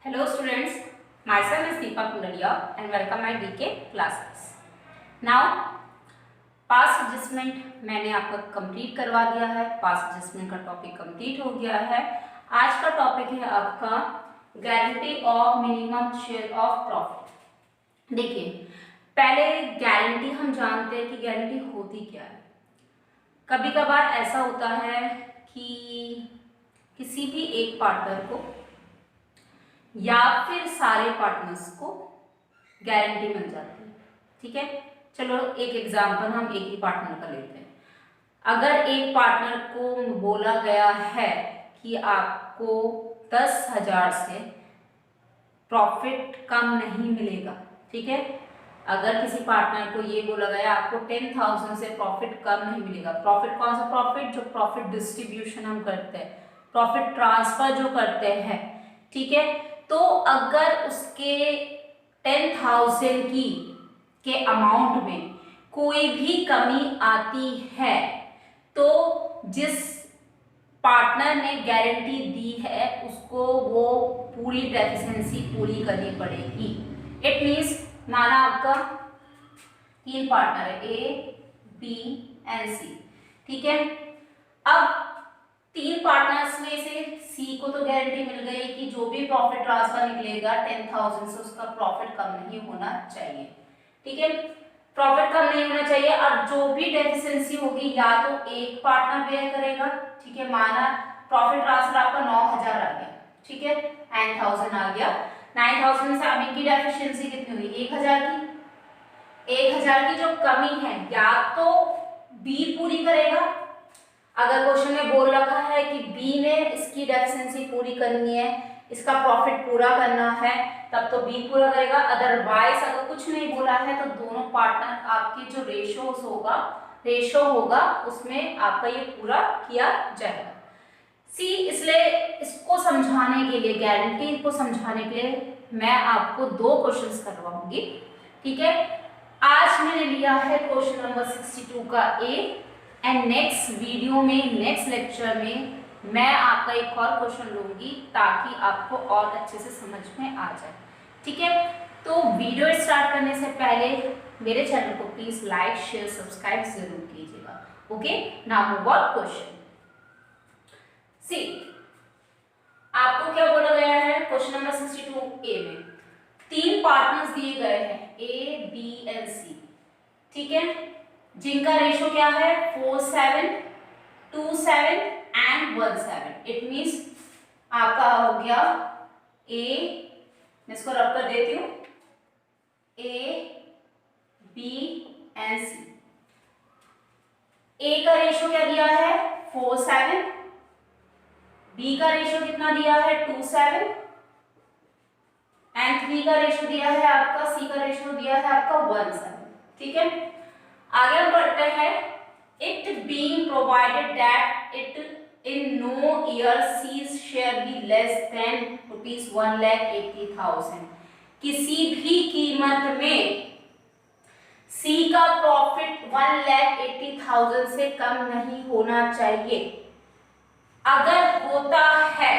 Hello students, myself is Deepa Kundalia and welcome my DK classes. Now pass adjustment मैंने आपको complete करवा दिया है। पास एडजस्टमेंट का टॉपिक कंप्लीट हो गया है। आज का टॉपिक है आपका guarantee of minimum share of profit. देखिए, पहले गारंटी हम जानते हैं कि गारंटी होती क्या है। कभी कभार ऐसा होता है कि किसी भी एक पार्टनर को या फिर सारे पार्टनर्स को गारंटी मिल जाती है। ठीक है, चलो एक एग्जांपल हम एक ही पार्टनर का लेते हैं। अगर एक पार्टनर को बोला गया है कि आपको 10,000 से प्रॉफिट कम नहीं मिलेगा, ठीक है, अगर किसी पार्टनर को ये बोला गया आपको 10,000 से प्रॉफिट कम नहीं मिलेगा। प्रॉफिट कौन सा प्रॉफिट? जो प्रॉफिट डिस्ट्रीब्यूशन हम करते हैं, प्रॉफिट ट्रांसफर जो करते हैं, ठीक है। तो अगर उसके 10,000 के अमाउंट में कोई भी कमी आती है तो जिस पार्टनर ने गारंटी दी है उसको वो पूरी डेफिशिएंसी पूरी करनी पड़ेगी। इट मींस माना आपका 3 पार्टनर है, ए बी एंड सी, ठीक है। अब 3 पार्टनर्स में से सी को तो गारंटी मिल गई कि जो भी प्रॉफिट ट्रांसफर निकलेगा 10,000 से उसका प्रॉफिट कम नहीं होना चाहिए, ठीक है, प्रॉफिट कम नहीं होना चाहिए। अब जो भी डेफिशिएंसी होगी या तो एक पार्टनर बेयर करेगा, ठीक है, माना प्रॉफिट ट्रांसफर आपका 9,000 आ गया, ठीक है, 9,000 आ गया। 9,000 से अब इनकी डेफिशिएंसी कितनी हुई? 1,000 की। 1,000 की जो कमी है या तो बी पूरी करेगा, अगर क्वेश्चन में बोल रखा है कि बी ने इसकी डेफिशिएंसी पूरी करनी है, इसका प्रॉफिट पूरा करना है, तब तो बी पूरा करेगा। अदरवाइज अगर कुछ नहीं बोला है तो दोनों पार्टनर आपके जो रेशो होगा उसमें आपका ये पूरा किया जाएगा। सी, इसलिए इसको समझाने के लिए, गारंटी को समझाने के लिए मैं आपको 2 क्वेश्चंस करवाऊंगी, ठीक है। आज मैंने लिया है क्वेश्चन नंबर 62 का ए एंड नेक्स्ट वीडियो में, नेक्स्ट लेक्चर में मैं आपका एक और क्वेश्चन लूंगी ताकि आपको और अच्छे से समझ में आ जाए, ठीक है। तो वीडियो स्टार्ट करने से पहले मेरे चैनल को प्लीज लाइक शेयर सब्सक्राइब जरूर कीजिएगा। Okay, now move on question. See, आपको क्या बोला गया है क्वेश्चन नंबर 62 ए में? 3 पार्टनर्स दिए गए हैं, ए बी एंड सी, ठीक है, जिनका रेशो क्या है? 4:7, 2:7 एंड 1:7। इट मींस आपका हो गया ए, मैं इसको रब कर देती हूं, ए बी एंड सी। ए का रेशो क्या दिया है? 4:7, बी का रेशो कितना दिया है? 2:7 एंड 3 का रेशो दिया है आपका, सी का रेशो दिया है आपका 1:7, ठीक है। आगे हम पढ़ते हैं, it being provided that it in no year C's share be less than ₹1,80,000। किसी भी कीमत में सी का प्रॉफिट 1,80,000 से कम नहीं होना चाहिए। अगर होता है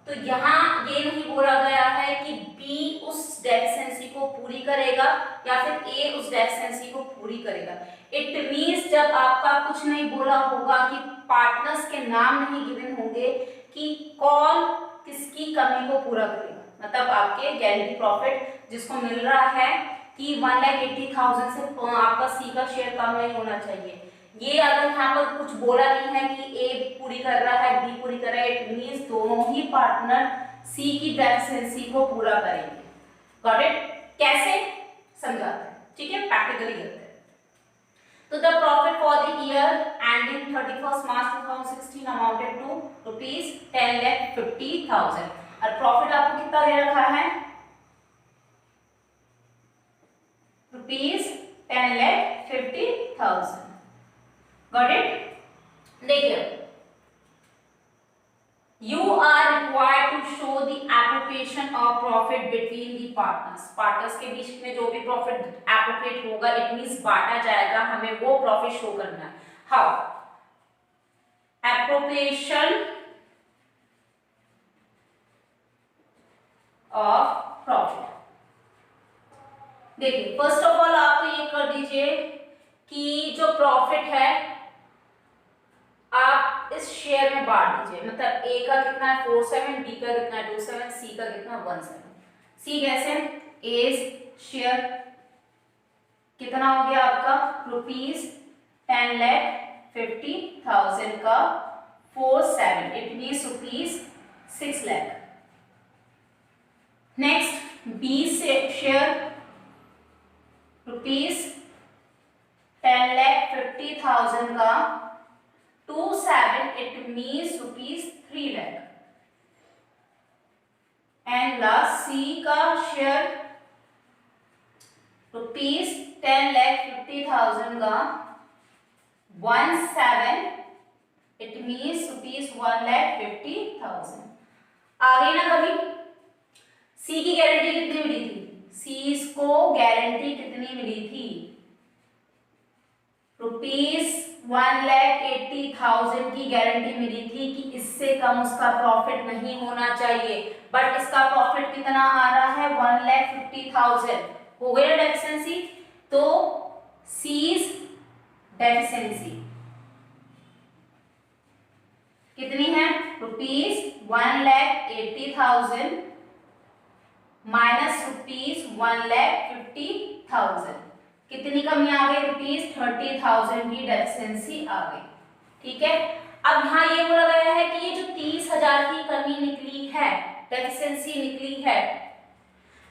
तो यहाँ ये नहीं बोला गया है कि बी उस डेफिशिएंसी को पूरी करेगा या फिर ए उस डेफिशिएंसी को पूरी करेगा। इट मींस जब आपका कुछ नहीं बोला होगा कि पार्टनर्स के नाम नहीं गिवन होंगे कि कौन किसकी कमी को पूरा करेगा, मतलब आपके गारंटी प्रॉफिट जिसको मिल रहा है कि 1,80,000 से आपका सी का शेयर कम नहीं होना चाहिए, ये अगर यहाँ पर कुछ बोला नहीं है कि ए पूरी कर रहा है बी पूरी कर रहा है, इट मींस दोनों ही पार्टनर सी की डेफिशिएंसी को पूरा करेंगे। Got it? कैसे समझाते हैं, ठीक है, प्रैक्टिकली करते हैं। तो the profit for the year ending 31 March 2016 amounted to ₹10,50,000। और प्रॉफिट आपको कितना दे रखा है? ₹10,50,000। Got it? देखिए, you are required to show the appropriation of profit between the partners। Partners के बीच में जो भी प्रॉफिट एप्रोप्रिएट होगा, इट मींस बांटा जाएगा, हमें वो प्रॉफिट शो करना है। हाउ? Appropriation of profit. देखिए फर्स्ट ऑफ ऑल आप तो ये कर दीजिए कि जो प्रॉफिट है आप इस शेयर में बांट दीजिए, मतलब ए का कितना है 47, बी का कितना है 27, सी का कितना 17। सी कैसे, ए शेयर कितना हो गया आपका ₹10,50,000 का 47, it means ₹6 lakh. Next B से शेयर ₹10,50,000 का 27, it means ₹3 lakh। And last C का शेयर ₹10,50,000 का 17, it means ₹1,50,000। आ गई ना कभी। सी की गारंटी कितनी मिली थी, सी को गारंटी कितनी मिली थी ₹1,80,000 की गारंटी मिली थी कि इससे कम उसका प्रॉफिट नहीं होना चाहिए, बट इसका प्रॉफिट कितना आ रहा है 1,50,000। हो गई ना डेफिशिएंसी। तो सीज डेफिशिएंसी कितनी है ₹1,80,000 माइनस ₹1,50,000, कितनी कमी आ गई ₹30,000 की डेफिशिएंसी आ गई। ठीक है, अब यहाँ ये बोला गया है कि ये जो 30,000 की कमी निकली है, डेफिशिएंसी निकली है,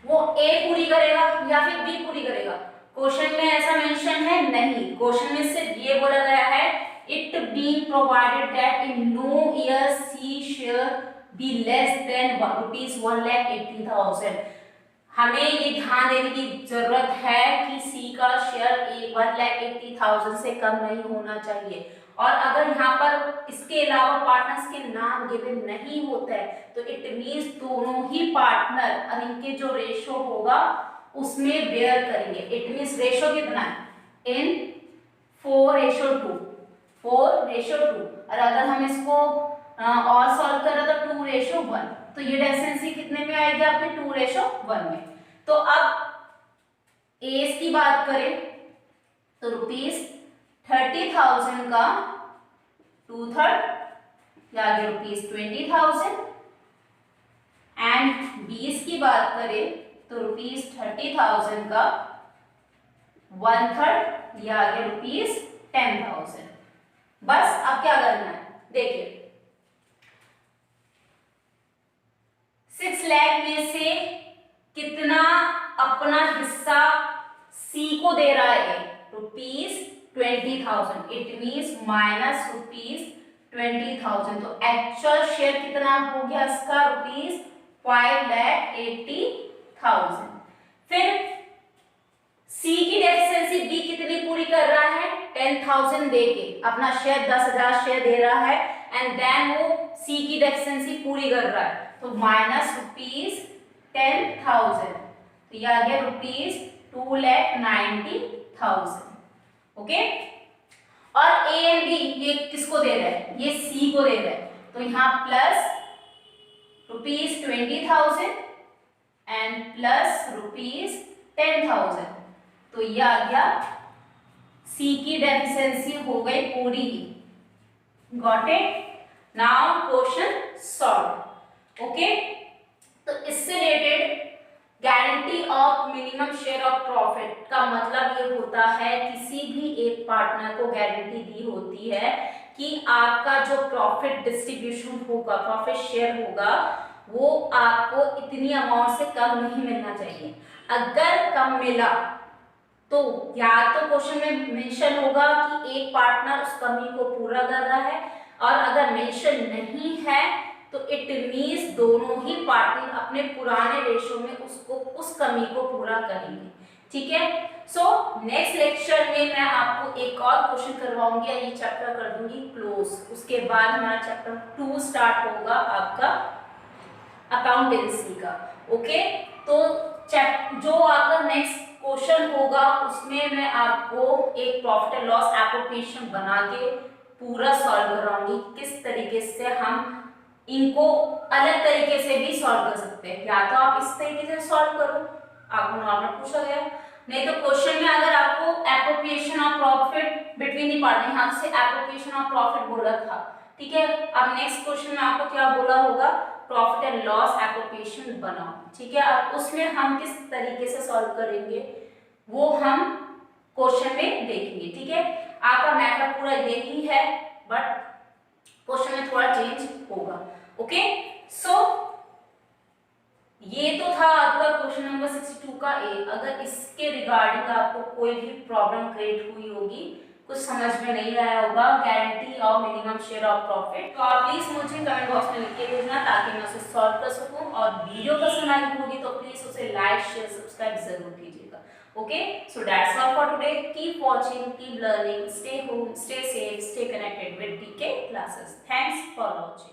वो ए पूरी करेगा या फिर बी पूरी करेगा। क्वेश्चन में ऐसा मेंशन है नहीं, क्वेश्चन में सिर्फ ये बोला गया है it be provided that in no year C share be less than ₹1,80,000। हमें ये ध्यान देने की जरूरत है कि सी का शेयर 1,80,000 से कम नहीं होना चाहिए। और अगर यहाँ पर इसके अलावा पार्टनर्स के नाम गिवन नहीं होता है तो इट मींस दोनों ही पार्टनर और इनके जो रेशो होगा उसमें बेयर करेंगे। इट मींस रेशो कितना है इन 4:2, 4:2। और अगर हम इसको और सॉल्व करें तो 2:1, तो ये डेफिशिएंसी कितने में आएगी आपके 2:1 में। तो अब एस की बात करें तो ₹30,000 का 2/3 या आगे ₹20,000। एंड बीस की बात करें तो ₹30,000 का 1/3 या आगे ₹10,000। बस अब क्या करना है, देखिए 6 लाख में से कितना अपना हिस्सा सी को दे रहा है ₹20,000, इट मींस माइनस ₹20,000। तो एक्चुअल शेयर कितना हो गया इसका ₹5,80,000। फिर सी की डेफिशिएंसी बी कितनी पूरी कर रहा है 10,000 दे के, अपना शेयर 10,000 शेयर दे रहा है एंड देन वो सी की डेफिशिएंसी पूरी कर रहा है, तो माइनस ₹10,000, तो ये आ गया ₹2,90,000। ओके, और ए एंड बी ये किसको दे रहा है, ये सी को दे रहा है, तो यहाँ प्लस ₹20,000 एंड प्लस ₹10,000, तो ये आ गया सी की डेफिशिएंसी हो गई पूरी। Got it. Now question solve. Okay, तो इससे related guarantee of minimum share of profit का मतलब ये होता है किसी भी एक पार्टनर को गारंटी दी होती है कि आपका जो प्रॉफिट डिस्ट्रीब्यूशन होगा, प्रॉफिट शेयर होगा, वो आपको इतनी अमाउंट से कम नहीं मिलना चाहिए। अगर कम मिला तो या तो क्वेश्चन में मेंशन होगा कि एक पार्टनर उस कमी को पूरा कर रहा है, और अगर मेंशन नहीं है तो इट मींस दोनों ही पार्टनर अपने पुराने रेशो में उसको उस कमी को पूरा करेंगे। ठीक है, सो नेक्स्ट लेक्चर में मैं आपको एक और क्वेश्चन करवाऊंगी, ये चैप्टर कर दूंगी क्लोज। उसके बाद हमारा चैप्टर 2 स्टार्ट होगा आपका अकाउंटेंसी का। ओके, तो जो आपका नेक्स्ट क्वेश्चन होगा उसमें मैं आपको एक प्रॉफिट एंड लॉस एप्लीकेशन बना के पूरा सॉल्व कराऊंगी, किस तरीके से हम इनको अलग तरीके से भी सॉल्व कर सकते हैं। या तो आप इस तरीके से सॉल्व करो, आपको नॉर्मल पूछा गया, नहीं तो क्वेश्चन में अगर आपको appropriation of profit between the partner, यहाँ से एप्रोप्रिएशन ऑफ प्रॉफिट बोला था, ठीक है। अब नेक्स्ट क्वेश्चन में आपको क्या बोला होगा, प्रॉफिट एंड लॉस एप्रोप्रिएशन बनाओ, ठीक है। अब उसमें हम किस तरीके से सॉल्व करेंगे वो हम क्वेश्चन में देखेंगे, ठीक है। आपका मेथड पूरा यही है, बट क्वेश्चन में थोड़ा चेंज होगा। ओके, सो ये तो था आपका क्वेश्चन नंबर 62 का ए। अगर इसके रिगार्डिंग आपको कोई भी प्रॉब्लम क्रिएट हुई होगी, कुछ समझ में नहीं आया होगा, guarantee of minimum share of profit, तो आप प्लीज मुझे कमेंट बॉक्स में लिख के भेजना ताकि मैं उसे सॉल्व कर सकूं। और वीडियो पसंद आई होगी तो प्लीज उसे लाइक शेयर सब्सक्राइब जरूर कीजिएगा। Okay, so that's all for today. Keep watching, keep learning, stay home, stay safe, stay connected with DK classes. Thanks for watching.